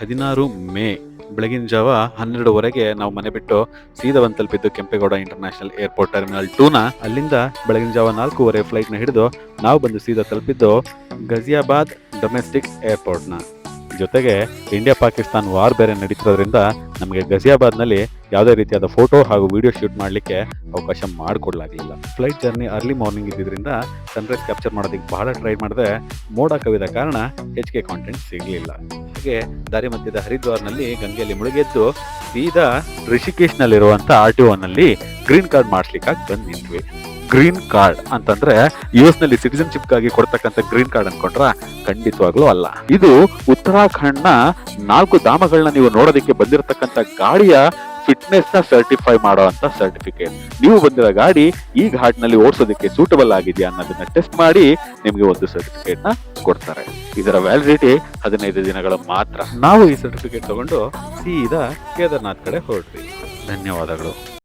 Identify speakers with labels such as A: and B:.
A: 16 ಮೇ ಬೆಳಗಿನ ಜಾವ 12:30ಗೆ ನಾವು ಮನೆ ಬಿಟ್ಟು ಸೀದಾ ಬಂದು ತಲುಪಿದ್ದು ಕೆಂಪೇಗೌಡ ಇಂಟರ್ನ್ಯಾಷನಲ್ ಏರ್ಪೋರ್ಟ್ ಟರ್ಮಿನಲ್ 2ನ. ಅಲ್ಲಿಂದ ಬೆಳಗಿನ ಜಾವ 4:15 ಫ್ಲೈಟ್ನ ಹಿಡಿದು ನಾವು ಬಂದು ಸೀದಾ ತಲುಪಿದ್ದು ಗಜಿಯಾಬಾದ್ ಡೊಮೆಸ್ಟಿಕ್ ಏರ್ಪೋರ್ಟ್ನ. ಜೊತೆಗೆ ಇಂಡಿಯಾ ಪಾಕಿಸ್ತಾನ್ ವಾರ್ ಬೇರೆ ನಡೀತಿರೋದ್ರಿಂದ ನಮಗೆ ಗಜಿಯಾಬಾದ್ನಲ್ಲಿ ಯಾವುದೇ ರೀತಿಯಾದ ಫೋಟೋ ಹಾಗೂ ವಿಡಿಯೋ ಶೂಟ್ ಮಾಡಲಿಕ್ಕೆ ಅವಕಾಶ ಮಾಡಿಕೊಡ್ಲಾಗಲಿಲ್ಲ. ಫ್ಲೈಟ್ ಜರ್ನಿ ಅರ್ಲಿ ಮಾರ್ನಿಂಗ್ ಇದ್ದಿದ್ದರಿಂದ ಸನ್ರೈಸ್ ಕ್ಯಾಪ್ಚರ್ ಮಾಡೋದಕ್ಕೆ ಬಹಳ ಟ್ರೈ ಮಾಡಿದೆ. ಮೋಡ ಕವಿದ ಕಾರಣ ಹೆಚ್ಚಿಗೆ ಕಾಂಟೆಂಟ್ ಸಿಗಲಿಲ್ಲ. ಹಾಗೆ ದಾರಿ ಮಧ್ಯದ ಹರಿದ್ವಾರ್ನಲ್ಲಿ ಗಂಗೆಯಲ್ಲಿ ಮುಳುಗೆದ್ದು ಸೀದಾ ರಿಷಿಕೇಶ್ನಲ್ಲಿರುವಂಥ RTOನಲ್ಲಿ ಗ್ರೀನ್ ಕಾರ್ಡ್ ಮಾಡಿಸ್ಲಿಕ್ಕಾಗಿ ಬಂದು ನಿಂತ್ವಿ. ಗ್ರೀನ್ ಕಾರ್ಡ್ ಅಂತಂದ್ರೆ US ನಲ್ಲಿ ಸಿಟಿಸನ್ಶಿಪ್ಗಾಗಿ ಕೊಡ್ತಕ್ಕಂಥ ಗ್ರೀನ್ ಕಾರ್ಡ್ ಅನ್ಕೊಂಡ್ರ? ಖಂಡಿತವಾಗ್ಲೂ ಅಲ್ಲ. ಇದು ಉತ್ತರಾಖಂಡ್ನ 4 ಧಾಮಗಳನ್ನ ನೀವು ನೋಡೋದಕ್ಕೆ ಬಂದಿರತಕ್ಕಂಥ ಗಾಡಿಯ ಫಿಟ್ನೆಸ್ ನ ಸರ್ಟಿಫೈ ಮಾಡುವಂತ ಸರ್ಟಿಫಿಕೇಟ್. ನೀವು ಬಂದಿರೋ ಗಾಡಿ ಈ ಘಾಟ್ ನಲ್ಲಿ ಓಡಿಸೋದಕ್ಕೆ ಸೂಟಬಲ್ ಆಗಿದೆಯಾ ಅನ್ನೋದನ್ನ ಟೆಸ್ಟ್ ಮಾಡಿ ನಿಮಗೆ ಒಂದು ಸರ್ಟಿಫಿಕೇಟ್ ನ ಕೊಡ್ತಾರೆ. ಇದರ ವ್ಯಾಲಿಡಿಟಿ 15 ದಿನಗಳ ಮಾತ್ರ. ನಾವು ಈ ಸರ್ಟಿಫಿಕೇಟ್ ತಗೊಂಡು ಸೀದಾ ಕೇದಾರ್ನಾಥ್ ಕಡೆ ಹೊರಟ್ವಿ. ಧನ್ಯವಾದಗಳು.